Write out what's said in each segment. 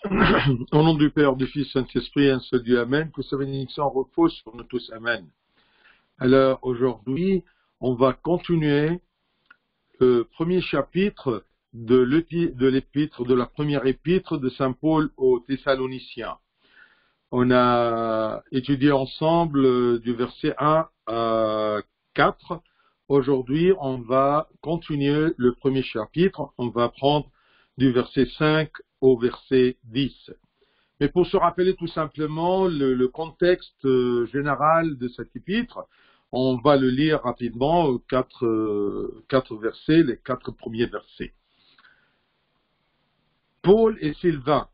Au nom du Père, du Fils, Saint-Esprit, un seul Dieu, Amen. Que sa bénédiction repose sur nous tous, Amen. Alors, aujourd'hui, on va continuer le premier chapitre de l'épître, de la première épître de Saint Paul aux Thessaloniciens. On a étudié ensemble du verset 1 à 4. Aujourd'hui, on va continuer le premier chapitre. On va prendre du verset 5 au verset 10. Mais pour se rappeler tout simplement le contexte général de cet épître, on va le lire rapidement, quatre versets, les 4 premiers versets. Paul et Sylvain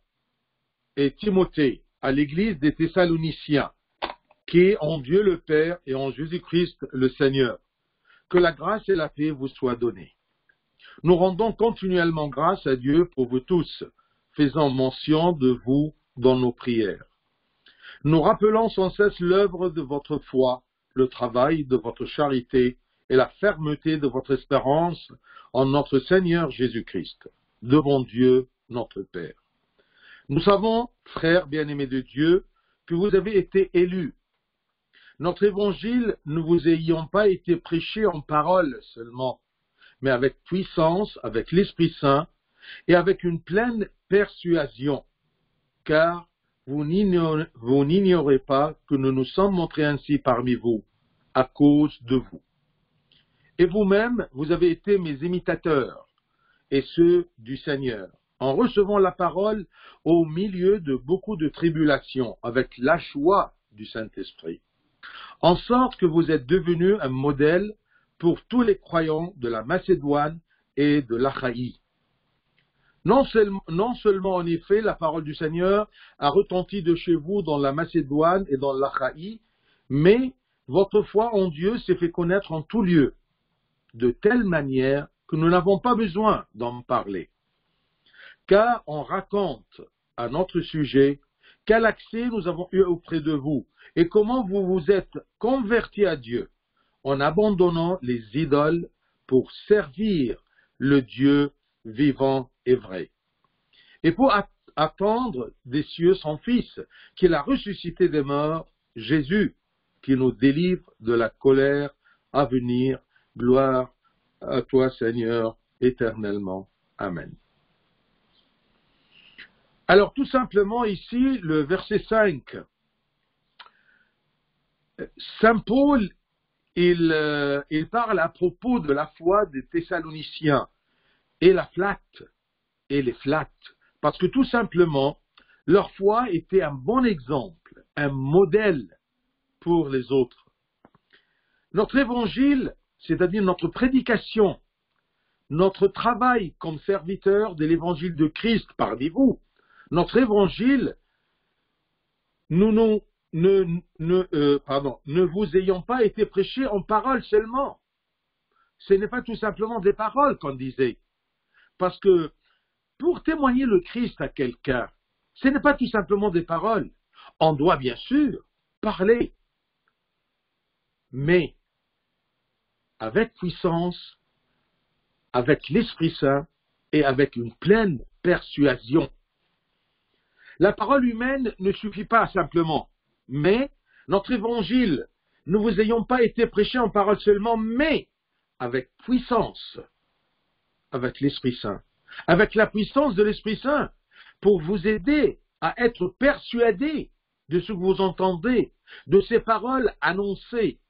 et Timothée à l'église des Thessaloniciens, qui est en Dieu le Père et en Jésus-Christ le Seigneur. Que la grâce et la paix vous soient données. Nous rendons continuellement grâce à Dieu pour vous tous, faisant mention de vous dans nos prières. Nous rappelons sans cesse l'œuvre de votre foi, le travail de votre charité et la fermeté de votre espérance en notre Seigneur Jésus-Christ, devant Dieu notre Père. Nous savons, frères bien-aimés de Dieu, que vous avez été élus. Notre évangile ne vous ayant pas été prêché en parole seulement, mais avec puissance, avec l'Esprit Saint et avec une pleine persuasion, car vous n'ignorez pas que nous nous sommes montrés ainsi parmi vous, à cause de vous. Et vous-même, vous avez été mes imitateurs, et ceux du Seigneur, en recevant la parole au milieu de beaucoup de tribulations, avec la joie du Saint-Esprit, en sorte que vous êtes devenus un modèle pour tous les croyants de la Macédoine et de l'Achaïe. Non seulement en effet la parole du Seigneur a retenti de chez vous dans la Macédoine et dans l'Achaïe, mais votre foi en Dieu s'est fait connaître en tout lieu, de telle manière que nous n'avons pas besoin d'en parler. Car on raconte à notre sujet quel accès nous avons eu auprès de vous et comment vous vous êtes convertis à Dieu en abandonnant les idoles pour servir le Dieu vivant et vrai. Et pour attendre des cieux son Fils, qu'il a ressuscité des morts, Jésus, qui nous délivre de la colère à venir. Gloire à toi, Seigneur, éternellement. Amen. Alors, tout simplement, ici, le verset 5. Saint Paul, il parle à propos de la foi des Thessaloniciens et les flatte. Parce que tout simplement, leur foi était un bon exemple, un modèle pour les autres. Notre évangile, c'est-à-dire notre prédication, notre travail comme serviteur de l'évangile de Christ parmi vous, notre évangile, ne vous ayant pas été prêché en parole seulement. Ce n'est pas tout simplement des paroles qu'on disait. Parce que pour témoigner le Christ à quelqu'un, ce n'est pas tout simplement des paroles. On doit bien sûr parler, mais avec puissance, avec l'Esprit Saint et avec une pleine persuasion. La parole humaine ne suffit pas simplement, mais notre évangile, ne vous ayons pas été prêché en parole seulement, mais avec puissance, avec l'Esprit Saint, avec la puissance de l'Esprit Saint, pour vous aider à être persuadés de ce que vous entendez, de ces paroles annoncées,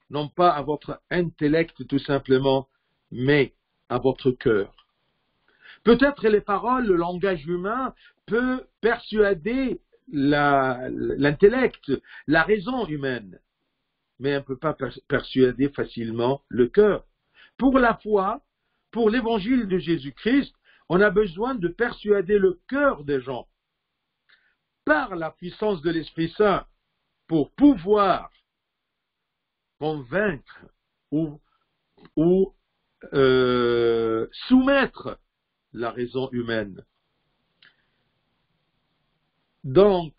non pas à votre intellect tout simplement, mais à votre cœur. Peut-être les paroles, le langage humain peut persuader l'intellect, la raison humaine, mais on ne peut pas persuader facilement le cœur. Pour la foi, pour l'évangile de Jésus-Christ, on a besoin de persuader le cœur des gens par la puissance de l'Esprit Saint pour pouvoir convaincre ou soumettre la raison humaine. Donc,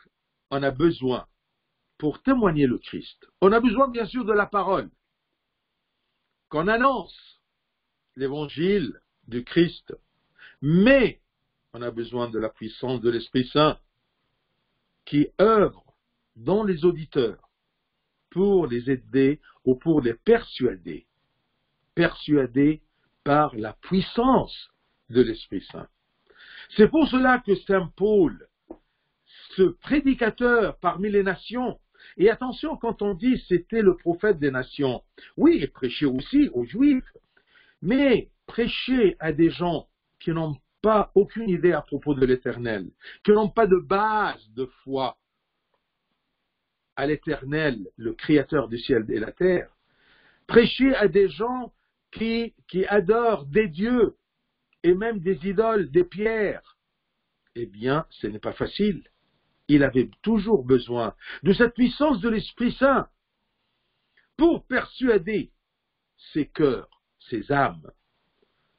on a besoin, pour témoigner le Christ, on a besoin bien sûr de la parole, qu'on annonce l'évangile du Christ, mais on a besoin de la puissance de l'Esprit Saint qui œuvre dans les auditeurs pour les aider ou pour les persuader. Persuader par la puissance de l'Esprit Saint. C'est pour cela que Saint Paul, ce prédicateur parmi les nations, et attention quand on dit c'était le prophète des nations, oui, il prêchait aussi aux Juifs, mais prêcher à des gens qui n'ont pas aucune idée à propos de l'Éternel, qui n'ont pas de base de foi à l'Éternel, le Créateur du ciel et la terre, prêcher à des gens qui adorent des dieux et même des idoles, des pierres, eh bien, ce n'est pas facile. Il avait toujours besoin de cette puissance de l'Esprit Saint pour persuader ses cœurs, ses âmes.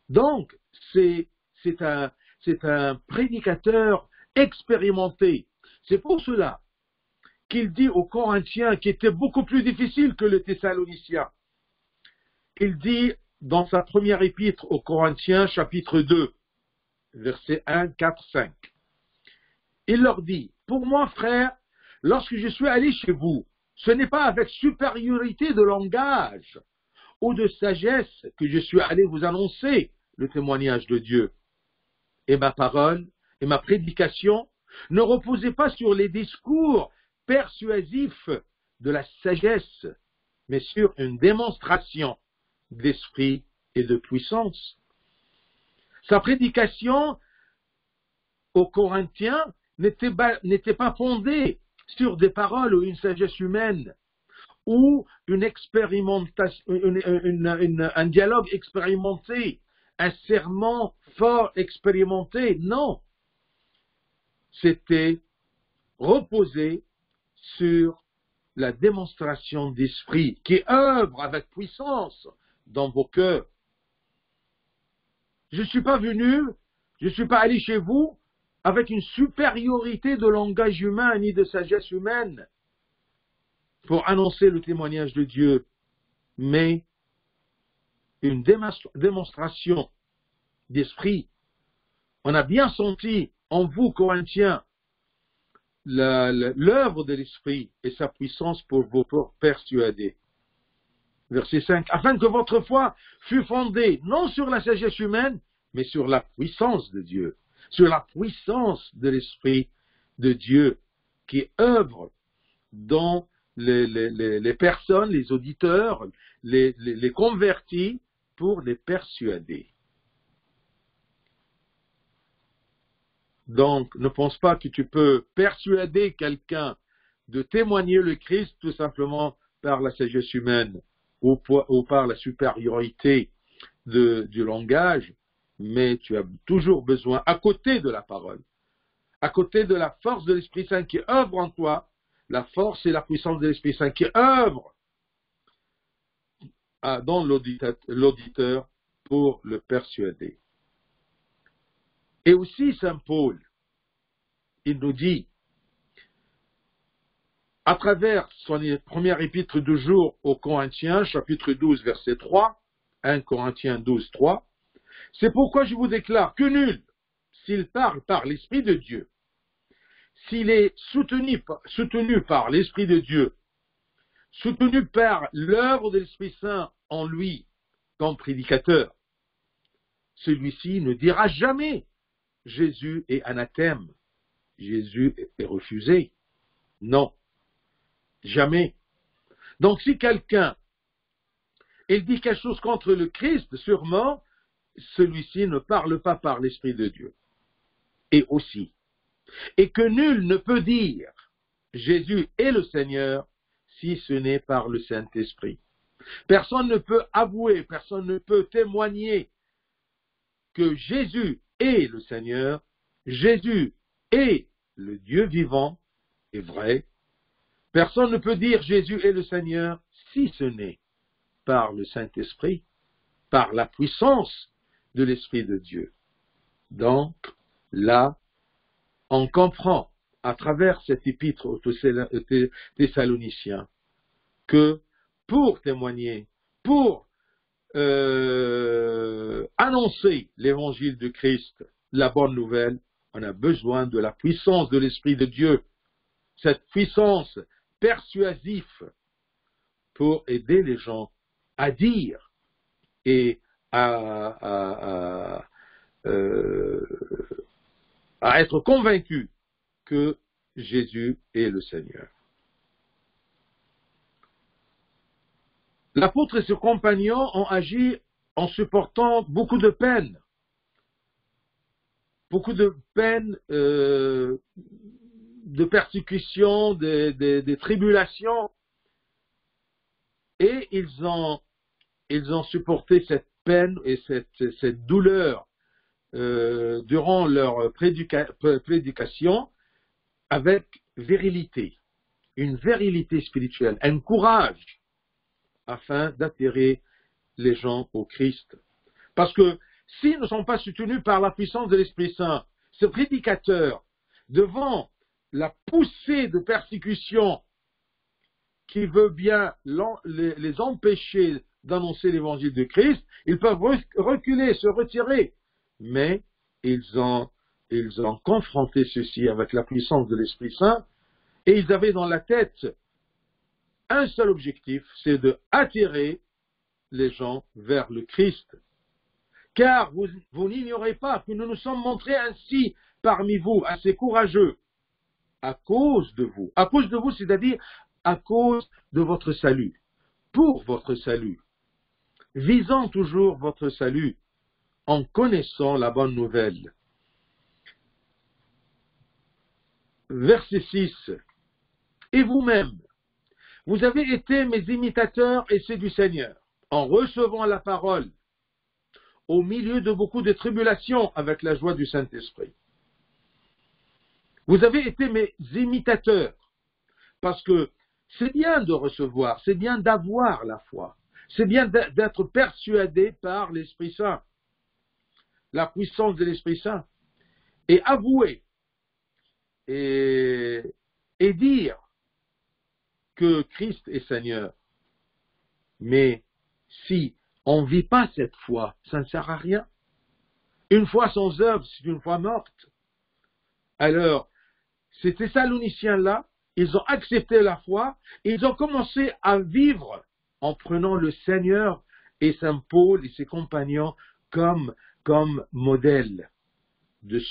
Donc, c'est un prédicateur expérimenté. C'est pour cela qu'il dit aux Corinthiens, qui était beaucoup plus difficile que le Thessaloniciens, il dit dans sa première épître aux Corinthiens, chapitre 2, versets 1, 4, 5. Il leur dit, pour moi, frères, lorsque je suis allé chez vous, ce n'est pas avec supériorité de langage ou de sagesse que je suis allé vous annoncer le témoignage de Dieu. Et ma parole et ma prédication ne reposaient pas sur les discours persuasifs de la sagesse, mais sur une démonstration d'esprit et de puissance. Sa prédication aux Corinthiens n'était pas fondée sur des paroles ou une sagesse humaine ou une expérimentation, un dialogue expérimenté, un serment fort expérimenté. Non, c'était reposé sur la démonstration d'esprit qui œuvre avec puissance dans vos cœurs. Je ne suis pas venu, je ne suis pas allé chez vous avec une supériorité de langage humain ni de sagesse humaine pour annoncer le témoignage de Dieu, mais une démonstration d'esprit. On a bien senti en vous, Corinthiens, l'œuvre de l'esprit et sa puissance pour vous persuader. Verset 5. Afin que votre foi fût fondée non sur la sagesse humaine, mais sur la puissance de Dieu, sur la puissance de l'esprit de Dieu qui œuvre dans les personnes, les auditeurs, les convertis pour les persuader. Donc, ne pense pas que tu peux persuader quelqu'un de témoigner le Christ tout simplement par la sagesse humaine ou par la supériorité du langage, mais tu as toujours besoin, à côté de la parole, à côté de la force de l'Esprit Saint qui œuvre en toi, la force et la puissance de l'Esprit Saint qui œuvre dans l'auditeur pour le persuader. Et aussi, Saint Paul, il nous dit, à travers son première épître du jour aux Corinthiens, chapitre 12, verset 3, 1 Corinthiens 12, 3, c'est pourquoi je vous déclare que nul, s'il parle par l'Esprit de Dieu, s'il est soutenu par l'Esprit de Dieu, soutenu par l'œuvre de l'Esprit Saint en lui comme prédicateur, celui-ci ne dira jamais Jésus est anathème, Jésus est refusé. Non, jamais. Donc si quelqu'un il dit quelque chose contre le Christ, sûrement, celui-ci ne parle pas par l'Esprit de Dieu. Et aussi, et que nul ne peut dire Jésus est le Seigneur si ce n'est par le Saint-Esprit. Personne ne peut avouer, personne ne peut témoigner que Jésus est le Seigneur, Jésus est le Dieu vivant et vrai. Personne ne peut dire Jésus est le Seigneur si ce n'est par le Saint-Esprit, par la puissance de l'Esprit de Dieu. Donc, là, on comprend à travers cet épître aux Thessaloniciens que pour témoigner, pour annoncer l'évangile de Christ, la bonne nouvelle, On a besoin de la puissance de l'Esprit de Dieu, cette puissance persuasive pour aider les gens à dire et à être convaincus que Jésus est le Seigneur. L'apôtre et ses compagnons ont agi en supportant beaucoup de peines, de persécutions, des tribulations, et ils ont supporté cette peine et cette douleur durant leur prédication avec virilité, une virilité spirituelle, un courage afin d'attirer les gens au Christ. Parce que s'ils ne sont pas soutenus par la puissance de l'Esprit Saint, ce prédicateur, devant la poussée de persécution qui veut bien les empêcher d'annoncer l'évangile de Christ, ils peuvent reculer, se retirer. Mais ils ont confronté ceci avec la puissance de l'Esprit Saint, et ils avaient dans la tête un seul objectif, c'est de attirer les gens vers le Christ. Car vous n'ignorez pas que nous nous sommes montrés ainsi parmi vous, assez courageux, à cause de vous. À cause de vous, c'est-à-dire à cause de votre salut, pour votre salut, visant toujours votre salut, en connaissant la bonne nouvelle. Verset 6. Et vous-même, vous avez été mes imitateurs et ceux du Seigneur, en recevant la parole, au milieu de beaucoup de tribulations avec la joie du Saint-Esprit. Vous avez été mes imitateurs, parce que c'est bien de recevoir, c'est bien d'avoir la foi, c'est bien d'être persuadé par l'Esprit Saint, la puissance de l'Esprit Saint, et avouer et dire que Christ est Seigneur. Mais si on ne vit pas cette foi, ça ne sert à rien. Une foi sans œuvre, c'est une foi morte. Alors, ces Thessaloniciens-là, ils ont accepté la foi, et ils ont commencé à vivre en prenant le Seigneur et Saint Paul et ses compagnons comme modèle de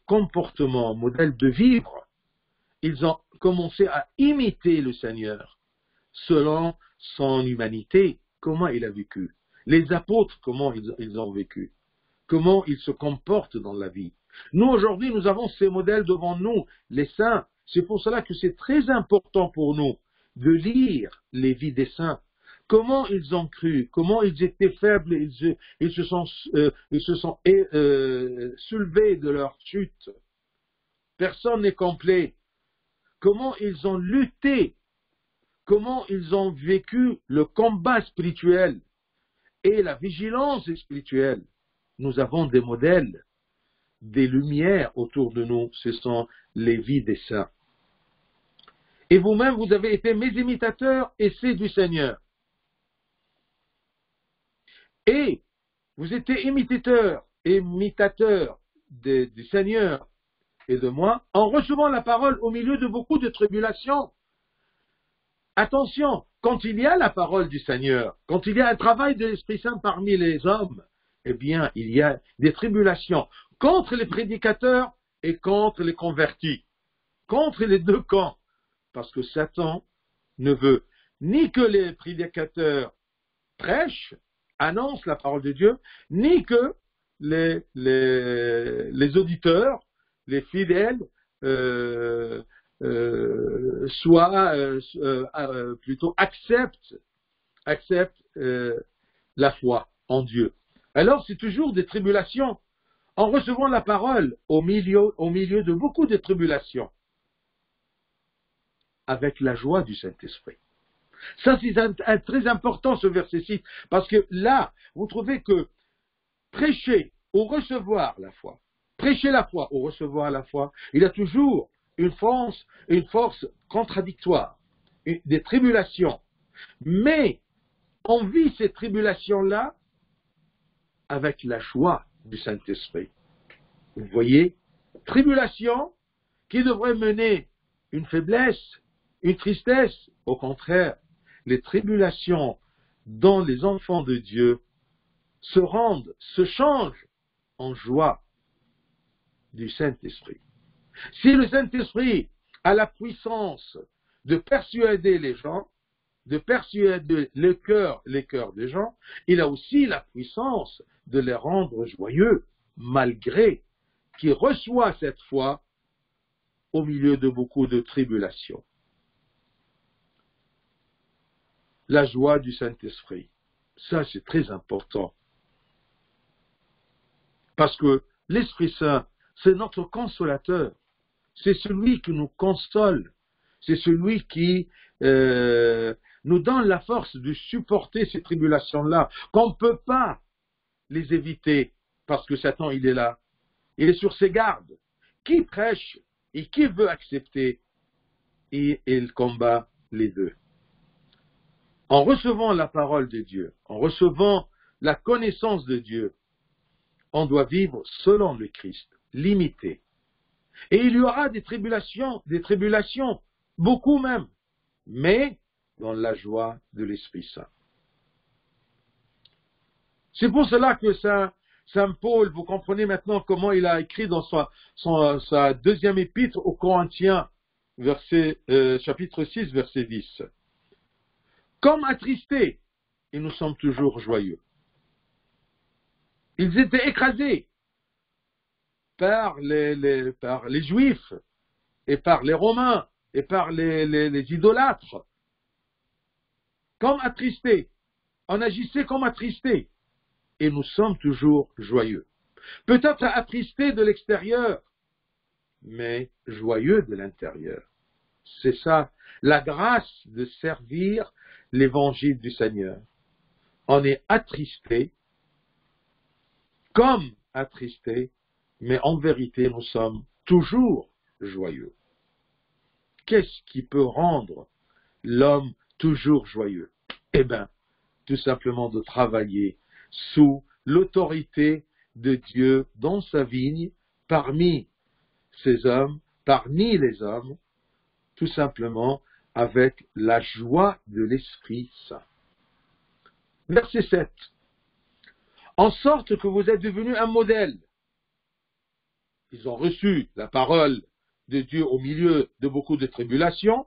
comportement, modèle de vivre. Ils ont commencé à imiter le Seigneur selon son humanité, comment il a vécu. Les apôtres, comment ils ont vécu. Comment ils se comportent dans la vie. Nous, aujourd'hui, nous avons ces modèles devant nous, les saints. C'est pour cela que c'est très important pour nous de lire les vies des saints. Comment ils ont cru, comment ils étaient faibles, ils se sont soulevés de leur chute. Personne n'est complet. Comment ils ont lutté, comment ils ont vécu le combat spirituel et la vigilance spirituelle. Nous avons des modèles, des lumières autour de nous, ce sont les vies des saints. Et vous-même, vous avez été mes imitateurs et c'est du Seigneur. Et vous étiez imitateurs du Seigneur et de moi en recevant la parole au milieu de beaucoup de tribulations. Attention, quand il y a la parole du Seigneur, quand il y a un travail de l'Esprit Saint parmi les hommes, eh bien, il y a des tribulations contre les prédicateurs et contre les convertis, contre les deux camps, parce que Satan ne veut ni que les prédicateurs prêchent, annoncent la parole de Dieu, ni que les auditeurs, les fidèles, plutôt acceptent la foi en Dieu. Alors c'est toujours des tribulations. En recevant la parole au milieu de beaucoup de tribulations, avec la joie du Saint-Esprit. Ça, c'est très important, ce verset 6, parce que là, vous trouvez que prêcher ou recevoir la foi, prêcher la foi ou recevoir la foi, il y a toujours une force contradictoire, des tribulations. Mais on vit ces tribulations-là avec la joie du Saint-Esprit. Vous voyez, tribulation qui devrait mener une faiblesse, une tristesse. Au contraire, les tribulations dont les enfants de Dieu se changent en joie du Saint-Esprit. Si le Saint-Esprit a la puissance de persuader les gens, de persuader les cœurs des gens, il a aussi la puissance de les rendre joyeux, malgré qu'ils reçoivent cette foi au milieu de beaucoup de tribulations. La joie du Saint-Esprit, ça c'est très important. Parce que l'Esprit Saint, c'est notre consolateur. C'est celui qui nous console. C'est celui qui nous donne la force de supporter ces tribulations-là, qu'on ne peut pas les éviter, parce que Satan, il est là. Il est sur ses gardes. Qui prêche et qui veut accepter, et il combat les deux. En recevant la parole de Dieu, en recevant la connaissance de Dieu, on doit vivre selon le Christ, limité. Et il y aura des tribulations, beaucoup même, mais dans la joie de l'Esprit Saint. C'est pour cela que Saint Paul, vous comprenez maintenant comment il a écrit dans sa deuxième épître aux Corinthiens, chapitre 6, verset 10. Comme attristés, et nous sommes toujours joyeux. Ils étaient écrasés par les Juifs, et par les Romains, et par les idolâtres. Comme attristés. On agissait comme attristés. Et nous sommes toujours joyeux. Peut-être attristés de l'extérieur, mais joyeux de l'intérieur. C'est ça, la grâce de servir l'évangile du Seigneur. On est attristé, comme attristé, mais en vérité, nous sommes toujours joyeux. Qu'est-ce qui peut rendre l'homme toujours joyeux? Eh bien, tout simplement de travailler sous l'autorité de Dieu dans sa vigne, parmi ces hommes, parmi les hommes, tout simplement avec la joie de l'Esprit Saint. Verset 7. En sorte que vous êtes devenus un modèle. Ils ont reçu la parole de Dieu au milieu de beaucoup de tribulations.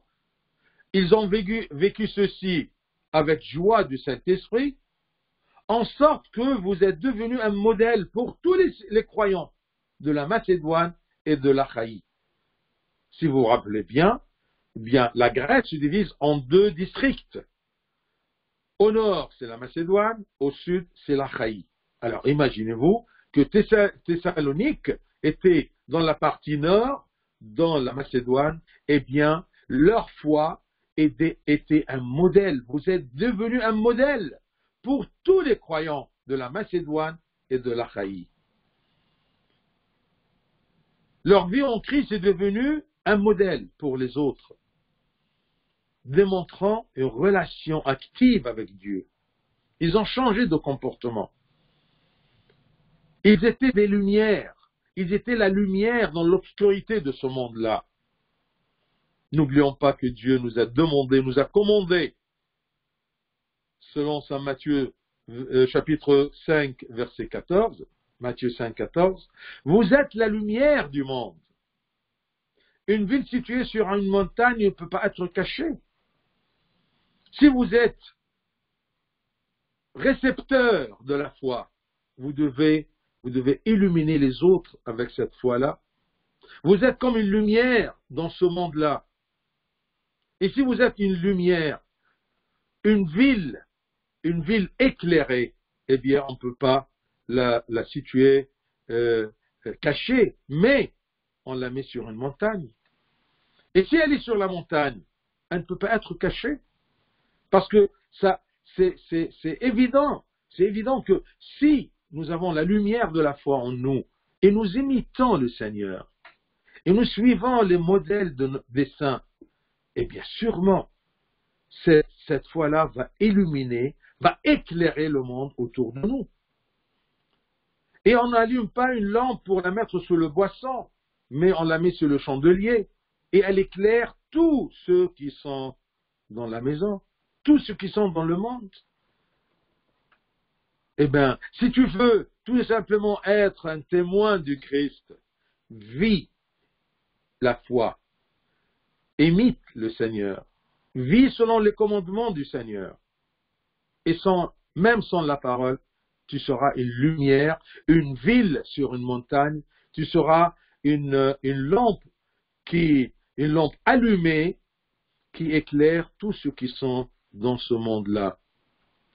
Ils ont vécu ceci avec joie du Saint-Esprit, en sorte que vous êtes devenus un modèle pour tous les croyants de la Macédoine et de l'Achaïe. Si vous vous rappelez bien, la Grèce se divise en deux districts. Au nord, c'est la Macédoine, au sud, c'est l'Achaïe. Alors, imaginez-vous que Thessalonique était dans la partie nord, dans la Macédoine, eh bien, leur foi était un modèle. Vous êtes devenus un modèle pour tous les croyants de la Macédoine et de l'Achaïe. Leur vie en Christ est devenue un modèle pour les autres, démontrant une relation active avec Dieu. Ils ont changé de comportement. Ils étaient des lumières. Ils étaient la lumière dans l'obscurité de ce monde-là. N'oublions pas que Dieu nous a demandé, nous a commandé, selon Saint Matthieu, chapitre 5, verset 14, Matthieu 5, 14, vous êtes la lumière du monde. Une ville située sur une montagne ne peut pas être cachée. Si vous êtes récepteur de la foi, vous devez illuminer les autres avec cette foi-là. Vous êtes comme une lumière dans ce monde-là. Et si vous êtes une lumière, une ville éclairée, eh bien, on ne peut pas la situer cachée, mais on la met sur une montagne. Et si elle est sur la montagne, elle ne peut pas être cachée. Parce que ça, c'est évident. C'est évident que si nous avons la lumière de la foi en nous, et nous imitons le Seigneur, et nous suivons les modèles des saints, eh bien sûrement, cette foi-là va illuminer, va éclairer le monde autour de nous. Et on n'allume pas une lampe pour la mettre sous le boisson. mais on la met sur le chandelier et elle éclaire tous ceux qui sont dans la maison, tous ceux qui sont dans le monde. Eh bien, si tu veux tout simplement être un témoin du Christ, vis la foi, imite le Seigneur, vis selon les commandements du Seigneur. Et même sans la parole, tu seras une lumière, une ville sur une montagne, tu seras une lampe allumée qui éclaire tous ceux qui sont dans ce monde-là.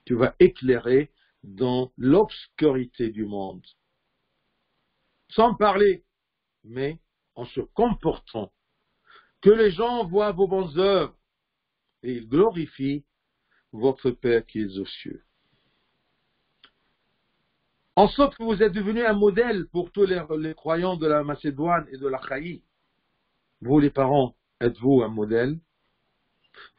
Tu vas éclairer dans l'obscurité du monde. Sans parler, mais en se comportant. Que les gens voient vos bonnes œuvres et ils glorifient votre Père qui est aux cieux. En sorte que vous êtes devenu un modèle pour tous les croyants de la Macédoine et de l'Achaïe. Vous les parents, êtes-vous un modèle?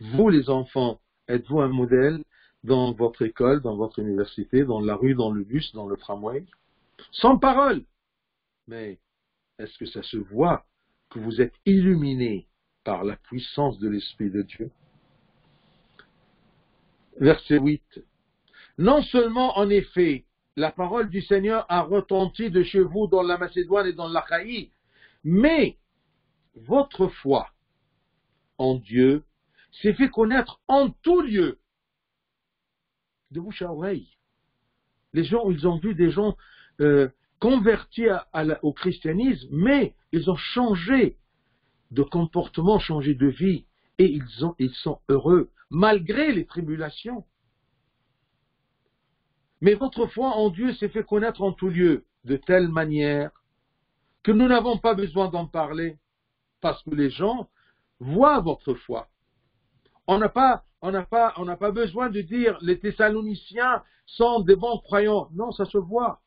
Vous les enfants, êtes-vous un modèle dans votre école, dans votre université, dans la rue, dans le bus, dans le tramway? Sans parole. Mais est-ce que ça se voit que vous êtes illuminés par la puissance de l'Esprit de Dieu? Verset 8. Non seulement, en effet, la parole du Seigneur a retenti de chez vous dans la Macédoine et dans l'Achaïe, mais votre foi en Dieu s'est fait connaître en tout lieu, de bouche à oreille. Les gens, ils ont vu des gens convertis au christianisme, mais ils ont changé de comportement, changé de vie, et ils sont heureux, malgré les tribulations. Mais votre foi en Dieu s'est fait connaître en tout lieu, de telle manière que nous n'avons pas besoin d'en parler, parce que les gens voient votre foi. On n'a pas besoin de dire les Thessaloniciens sont des bons croyants. Non, ça se voit.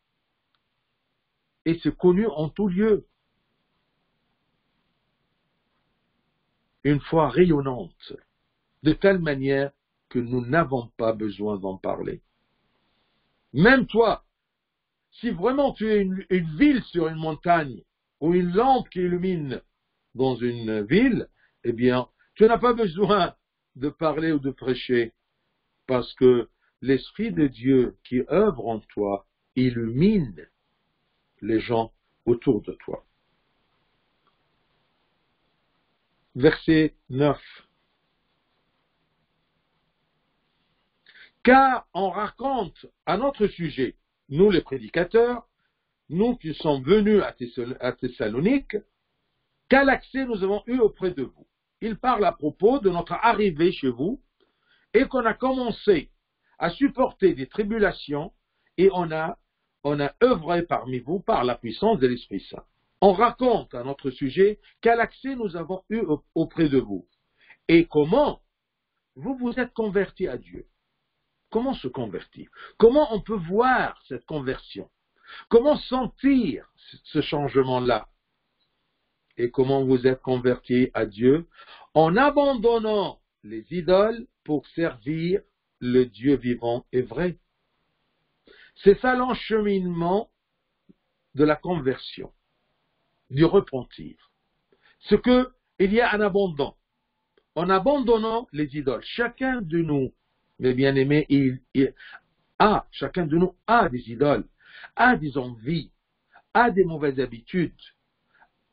Et c'est connu en tout lieu. Une foi rayonnante, de telle manière que nous n'avons pas besoin d'en parler. Même toi, si vraiment tu es une ville sur une montagne, ou une lampe qui illumine dans une ville, eh bien, tu n'as pas besoin de parler ou de prêcher, parce que l'Esprit de Dieu qui œuvre en toi illumine les gens autour de toi. Verset 9. Car on raconte à notre sujet, nous les prédicateurs, nous qui sommes venus à Thessalonique, quel accès nous avons eu auprès de vous. Il parle à propos de notre arrivée chez vous et qu'on a commencé à supporter des tribulations et on a œuvré parmi vous par la puissance de l'Esprit Saint. On raconte à notre sujet quel accès nous avons eu auprès de vous et comment vous vous êtes convertis à Dieu. Comment se convertir? Comment on peut voir cette conversion? Comment sentir ce changement-là? Et comment vous êtes convertis à Dieu? En abandonnant les idoles pour servir le Dieu vivant et vrai. C'est ça l'encheminement de la conversion, du repentir. Ce qu'il y a en abondant. En abandonnant les idoles. Chacun de nous, mes bien-aimés, chacun de nous a des idoles, a des envies, a des mauvaises habitudes,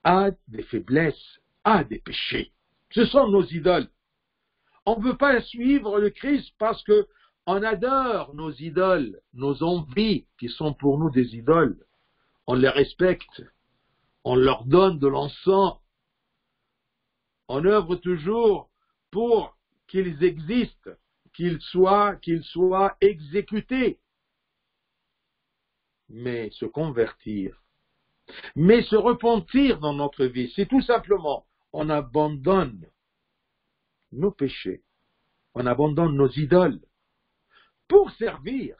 a des faiblesses, a des péchés. Ce sont nos idoles. On ne veut pas suivre le Christ parce que on adore nos idoles, nos envies qui sont pour nous des idoles. On les respecte, on leur donne de l'encens. On œuvre toujours pour qu'ils existent, qu'ils soient exécutés. Mais se convertir, mais se repentir dans notre vie, c'est tout simplement, on abandonne nos péchés, on abandonne nos idoles pour servir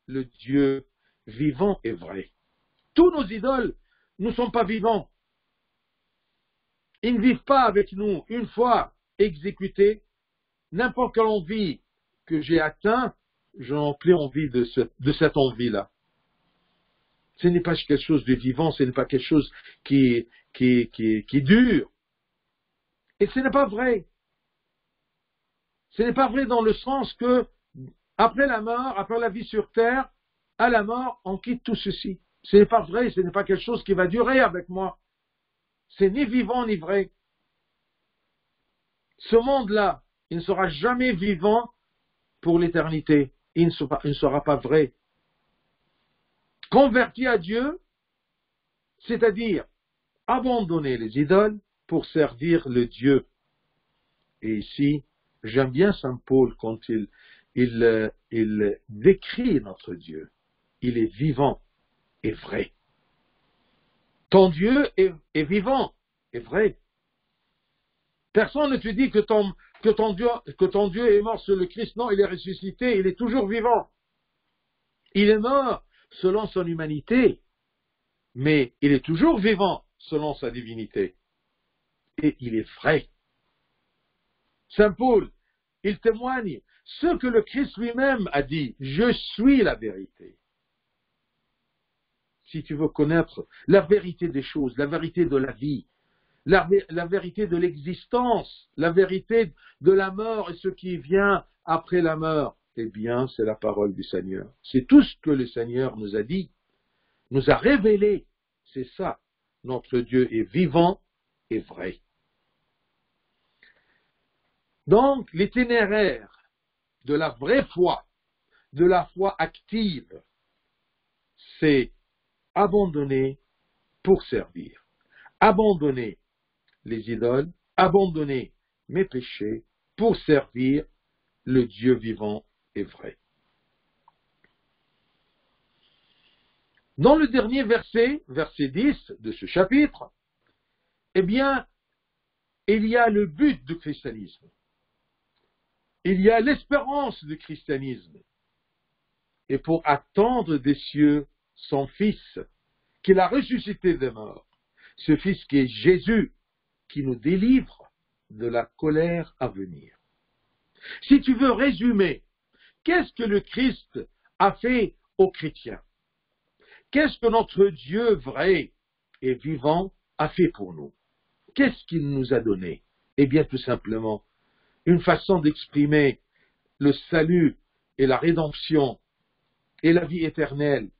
le Dieu vivant et vrai. Tous nos idoles ne sont pas vivants. Ils ne vivent pas avec nous. Une fois exécutés, n'importe quelle envie que j'ai atteint, je n'ai plus envie de cette envie-là. Ce n'est pas quelque chose de vivant, ce n'est pas quelque chose qui qui dure. Et ce n'est pas vrai. Ce n'est pas vrai dans le sens que, après la mort, après la vie sur terre, à la mort, on quitte tout ceci. Ce n'est pas vrai, ce n'est pas quelque chose qui va durer avec moi. C'est ni vivant ni vrai. Ce monde-là, il ne sera jamais vivant pour l'éternité. Il ne sera pas vrai. Converti à Dieu, c'est-à-dire abandonner les idoles pour servir le Dieu. Et ici, j'aime bien Saint Paul quand il décrit notre Dieu. Il est vivant et vrai. Ton Dieu est vivant et vrai. Personne ne te dit que ton Dieu est mort sur le Christ. Non, il est ressuscité, il est toujours vivant. Il est mort selon son humanité, mais il est toujours vivant selon sa divinité. Et il est vrai. Saint Paul, il témoigne ce que le Christ lui-même a dit. Je suis la vérité. Si tu veux connaître la vérité des choses, la vérité de la vie, la vérité de l'existence, la vérité de la mort et ce qui vient après la mort, eh bien, c'est la parole du Seigneur. C'est tout ce que le Seigneur nous a dit, nous a révélé. C'est ça. Notre Dieu est vivant et vrai. Donc, l'itinéraire de la vraie foi, de la foi active, c'est abandonner pour servir. Abandonner les idoles, abandonner mes péchés pour servir le Dieu vivant et vrai. Dans le dernier verset, verset 10 de ce chapitre, eh bien, il y a le but du christianisme. Il y a l'espérance du christianisme. Et pour attendre des cieux son Fils, qu'il a ressuscité des morts, ce Fils qui est Jésus, qui nous délivre de la colère à venir. Si tu veux résumer, qu'est-ce que le Christ a fait aux chrétiens? Qu'est-ce que notre Dieu vrai et vivant a fait pour nous? Qu'est-ce qu'il nous a donné? Eh bien, tout simplement, une façon d'exprimer le salut et la rédemption et la vie éternelle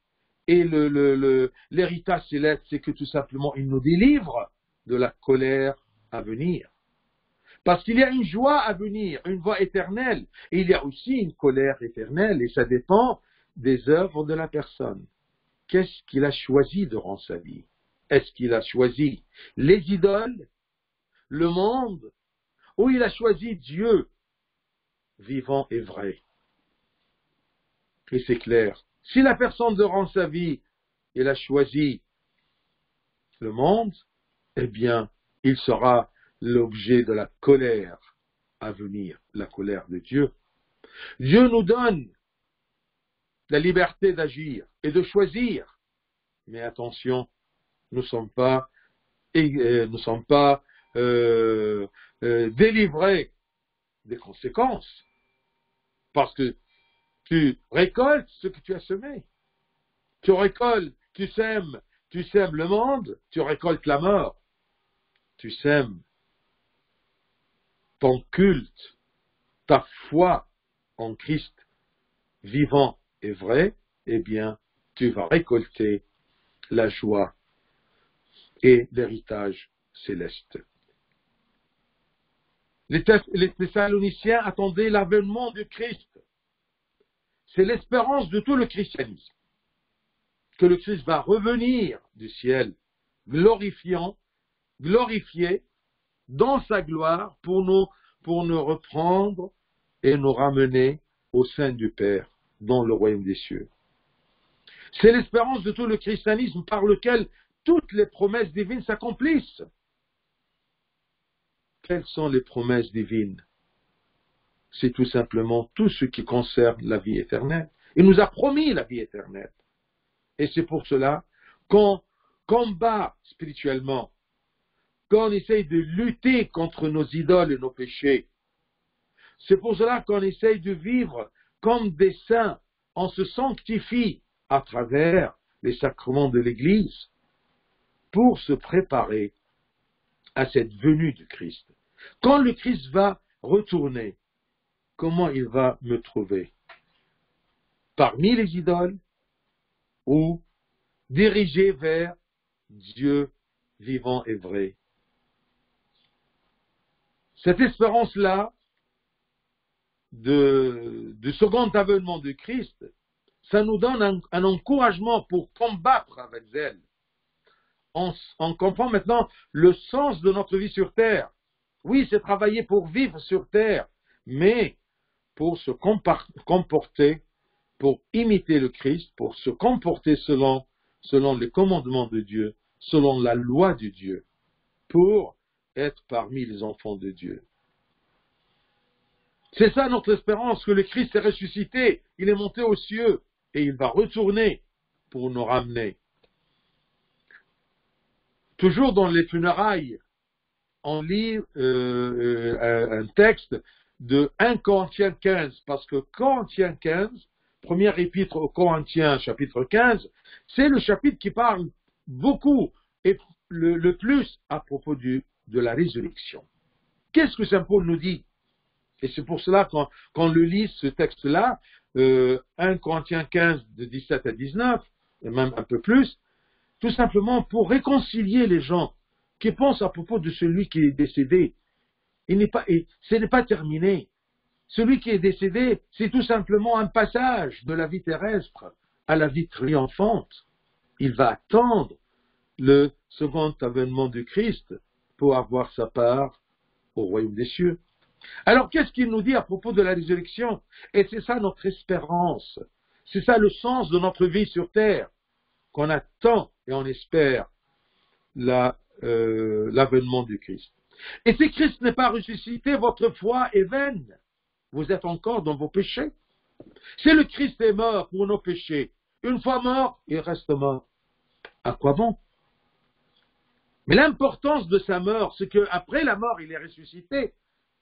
et l'héritage céleste, c'est que tout simplement, il nous délivre de la colère à venir. Parce qu'il y a une joie à venir, une joie éternelle, et il y a aussi une colère éternelle, et ça dépend des œuvres de la personne. Qu'est-ce qu'il a choisi durant sa vie? Est-ce qu'il a choisi les idoles, le monde, ou il a choisi Dieu, vivant et vrai? Et c'est clair. Si la personne durant sa vie, elle a choisi le monde, eh bien, il sera l'objet de la colère à venir, la colère de Dieu. Dieu nous donne la liberté d'agir et de choisir. Mais attention, nous ne sommes pas délivrés des conséquences. Parce que tu récoltes ce que tu as semé. Tu sèmes le monde, tu récoltes la mort. Tu sèmes ton culte, ta foi en Christ vivant et vrai, eh bien, tu vas récolter la joie et l'héritage céleste. Les Thessaloniciens attendaient l'avènement du Christ. C'est l'espérance de tout le christianisme, que le Christ va revenir du ciel, glorifié dans sa gloire pour nous reprendre et nous ramener au sein du Père, dans le royaume des cieux. C'est l'espérance de tout le christianisme par lequel toutes les promesses divines s'accomplissent. Quelles sont les promesses divines? C'est tout simplement tout ce qui concerne la vie éternelle. Il nous a promis la vie éternelle. Et c'est pour cela qu'on combat spirituellement, qu'on essaye de lutter contre nos idoles et nos péchés. C'est pour cela qu'on essaye de vivre comme des saints. On se sanctifie à travers les sacrements de l'Église pour se préparer à cette venue du Christ. Quand le Christ va retourner, comment il va me trouver? Parmi les idoles ou dirigé vers Dieu vivant et vrai? Cette espérance-là du second avènement de Christ, ça nous donne un encouragement pour combattre avec zèle. On comprend maintenant le sens de notre vie sur terre. Oui, c'est travailler pour vivre sur terre, mais pour se comporter, pour imiter le Christ, pour se comporter selon les commandements de Dieu, selon la loi de Dieu, pour être parmi les enfants de Dieu. C'est ça notre espérance, que le Christ est ressuscité, il est monté aux cieux, et il va retourner pour nous ramener. Toujours dans les funérailles, on lit un texte de 1 Corinthiens 15, parce que Corinthiens 15, première épître aux Corinthiens, chapitre 15, c'est le chapitre qui parle beaucoup et le plus à propos de la résurrection. Qu'est-ce que Saint Paul nous dit? Et c'est pour cela qu'on le lit, ce texte-là, 1 Corinthiens 15, de 17 à 19, et même un peu plus, tout simplement pour réconcilier les gens qui pensent à propos de celui qui est décédé. Ce n'est pas terminé. Celui qui est décédé, c'est tout simplement un passage de la vie terrestre à la vie triomphante. Il va attendre le second avènement du Christ pour avoir sa part au royaume des cieux. Alors, qu'est-ce qu'il nous dit à propos de la résurrection? Et c'est ça notre espérance. C'est ça le sens de notre vie sur terre, qu'on attend et on espère l'avènement du Christ. Et si Christ n'est pas ressuscité, votre foi est vaine. Vous êtes encore dans vos péchés. Si le Christ est mort pour nos péchés, une fois mort, il reste mort. À quoi bon? Mais l'importance de sa mort, c'est qu'après la mort, il est ressuscité.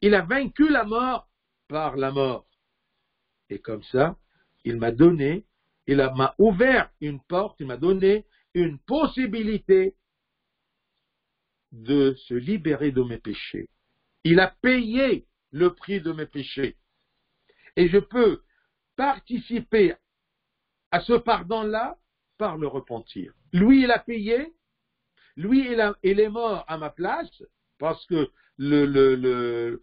Il a vaincu la mort par la mort. Et comme ça, il m'a ouvert une porte, il m'a donné une possibilité de se libérer de mes péchés. Il a payé le prix de mes péchés. Et je peux participer à ce pardon-là par le repentir. Lui, il a payé. Lui, il est mort à ma place parce que le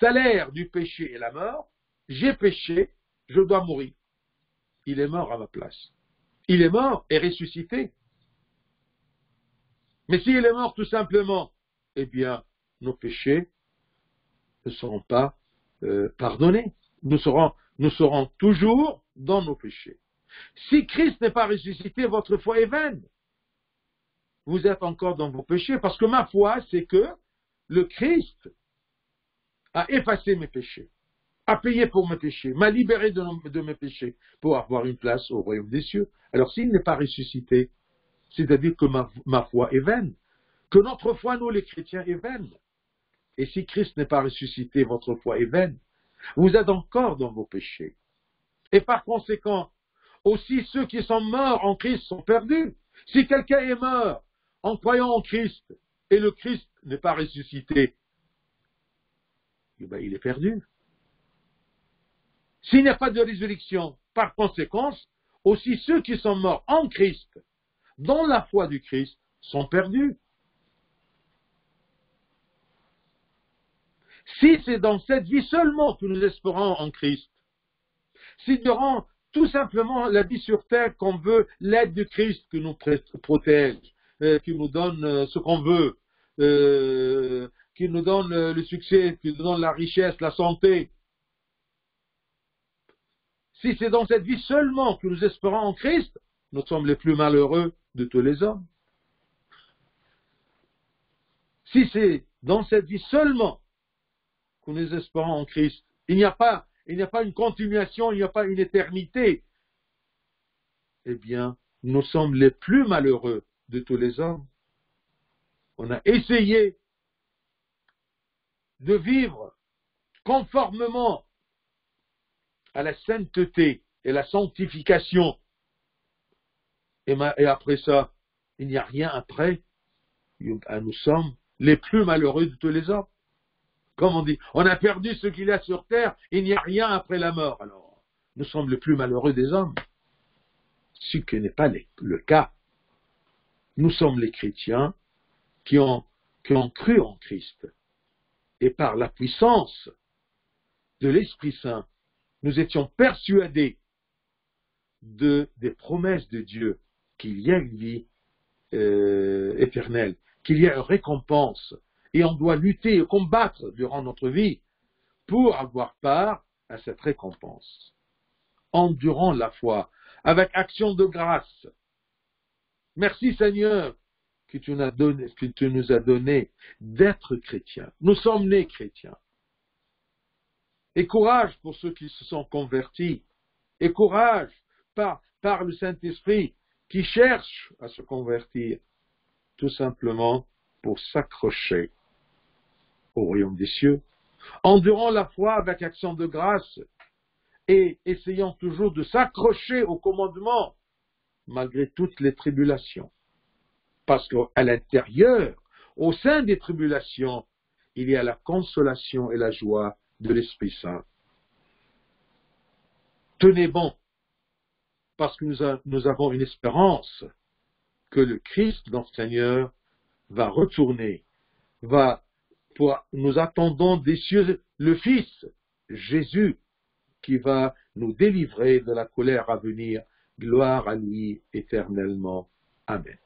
salaire du péché est la mort. J'ai péché, je dois mourir. Il est mort à ma place. Il est mort et ressuscité. Mais s'il est mort tout simplement, eh bien, nos péchés ne seront pas pardonnés. Nous serons toujours dans nos péchés. Si Christ n'est pas ressuscité, votre foi est vaine. Vous êtes encore dans vos péchés, parce que ma foi, c'est que le Christ a effacé mes péchés, a payé pour mes péchés, m'a libéré de mes péchés pour avoir une place au royaume des cieux. Alors s'il n'est pas ressuscité, c'est-à-dire que ma foi est vaine, que notre foi, nous les chrétiens, est vaine. Et si Christ n'est pas ressuscité, votre foi est vaine. Vous êtes encore dans vos péchés. Et par conséquent, aussi ceux qui sont morts en Christ sont perdus. Si quelqu'un est mort en croyant en Christ et le Christ n'est pas ressuscité, eh bien, il est perdu. S'il n'y a pas de résurrection, par conséquence, aussi ceux qui sont morts en Christ, dans la foi du Christ, sont perdus. Si c'est dans cette vie seulement que nous espérons en Christ, si durant tout simplement la vie sur terre qu'on veut l'aide de Christ qui nous protège, qui nous donne ce qu'on veut, qui nous donne le succès, qui nous donne la richesse, la santé. Si c'est dans cette vie seulement que nous espérons en Christ, nous sommes les plus malheureux de tous les hommes. Si c'est dans cette vie seulement que nous espérons en Christ, il n'y a pas une continuation, il n'y a pas une éternité, eh bien, nous sommes les plus malheureux de tous les hommes. On a essayé de vivre conformément à la sainteté et la sanctification. Et après ça, il n'y a rien après. nous sommes les plus malheureux de tous les hommes. Comme on dit, on a perdu ce qu'il y a sur terre, il n'y a rien après la mort. Alors, nous sommes les plus malheureux des hommes. Ce qui n'est pas le cas. Nous sommes les chrétiens qui ont cru en Christ. Et par la puissance de l'Esprit Saint, nous étions persuadés des promesses de Dieu, qu'il y a une vie éternelle, qu'il y a une récompense, et on doit lutter et combattre durant notre vie pour avoir part à cette récompense. Endurant la foi, avec action de grâce. Merci Seigneur que tu nous as donné d'être chrétiens. Nous sommes nés chrétiens. Et courage pour ceux qui se sont convertis. Et courage par le Saint-Esprit qui cherche à se convertir, tout simplement pour s'accrocher au royaume des cieux, endurant la foi avec action de grâce et essayant toujours de s'accrocher au commandement malgré toutes les tribulations. Parce qu'à l'intérieur, au sein des tribulations, il y a la consolation et la joie de l'Esprit Saint. Tenez bon, parce que nous avons une espérance que le Christ, notre Seigneur, va retourner, nous attendons des cieux le Fils, Jésus, qui va nous délivrer de la colère à venir. Gloire à lui éternellement. Amen.